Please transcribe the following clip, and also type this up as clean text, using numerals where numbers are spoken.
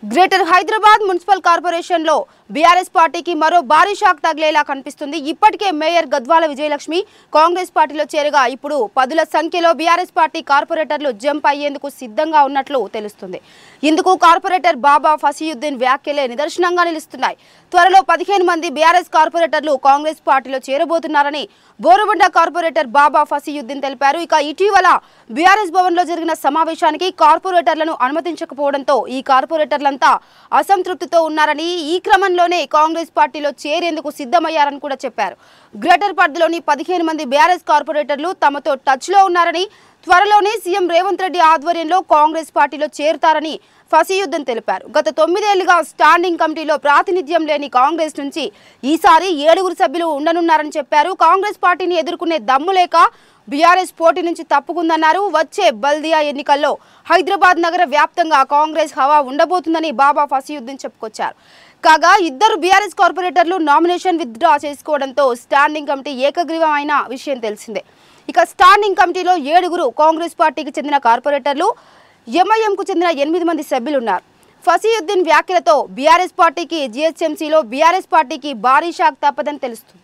Greater Hyderabad municipal corporation లో BRS పార్టీకి మరో భారీ షాక్ తగిలేలా కనిపిస్తుంది. ఇప్పటికే మేయర్ గద్వాల విజయలక్ష్మి కాంగ్రెస్ పార్టీలో చేరగా ఇప్పుడు పదుల సంఖ్యలో బీఆర్ఎస్ పార్టీ కార్పొరేటర్లు జంప్ అయ్యేందుకు సిద్ధంగా ఉన్నట్లు తెలుస్తుంది. ఇందుకు కార్పొరేటర్ బాబా ఫసీయుద్దీన్ వ్యాఖ్యలే నిదర్శనంగా నిలుస్తున్నాయి. త్వరలో 15 మంది బీఆర్ఎస్ కార్పొరేటర్లు కాంగ్రెస్ పార్టీలో చేరబోతున్నారని బోరుబండ కార్పొరేటర్ బాబా ఫసీయుద్దీన్ తెలిపారు. ఇక ఇటీవల బీఆర్ఎస్ భవన్ లో జరిగిన సమావేశానికి కార్పొరేటర్లను అనుమతించకపోవడంతో ఈ కార్పొరేటర్లంతా అసంతృప్తితో ఉన్నారని, ఈ క్రమంలోనే కాంగ్రెస్ పార్టీలో చేరేందుకు సిద్ధమయ్యారని కూడా చెప్పారు. గ్రేటర్ పరిధిలోని 15 మంది బీఆర్ఎస్ కార్పొరేటర్లు తమతో టచ్ లో ఉన్నారని, త్వరలోనే సీఎం రేవంత్ రెడ్డి ఆధ్వర్యంలో కాంగ్రెస్ పార్టీలో చేరుతారని ఫసీయుద్దీన్ తెలిపారు. గత 9 ఏళ్లుగా స్టాండింగ్ కమిటీలో ప్రాతినిధ్యం లేని కాంగ్రెస్ నుంచి ఈసారి 7 సభ్యులు ఉండనున్నారని చెప్పారు. కాంగ్రెస్ పార్టీని ఎదుర్కొనే దమ్ము లేక బీఆర్ఎస్ పోటీ నుంచి తప్పుకుందన్నారు. వచ్చే బల్దియా ఎన్నికల్లో హైదరాబాద్ నగర వ్యాప్తంగా కాంగ్రెస్ హవా ఉండబోతుందని బాబా ఫసీయుద్దీన్ చెప్పుకొచ్చారు. కాగా 2 బీఆర్ఎస్ కార్పొరేటర్లు నామినేషన్ విత్డ్రా చేసుకోవడంతో స్టాండింగ్ కమిటీ ఏకగ్రీవం అయిన విషయం తెలిసిందే. ఇక స్టాండింగ్ కమిటీలో 7 కాంగ్రెస్ పార్టీకి చెందిన కార్పొరేటర్లు, ఎంఐఎంకు చెందిన 8 మంది సభ్యులున్నారు. ఫసీయుద్దీన్ వ్యాఖ్యలతో బీఆర్ఎస్ పార్టీకి జీహెచ్ఎంసీలో బీఆర్ఎస్ పార్టీకి భారీ షాక్ తప్పదని తెలుస్తుంది.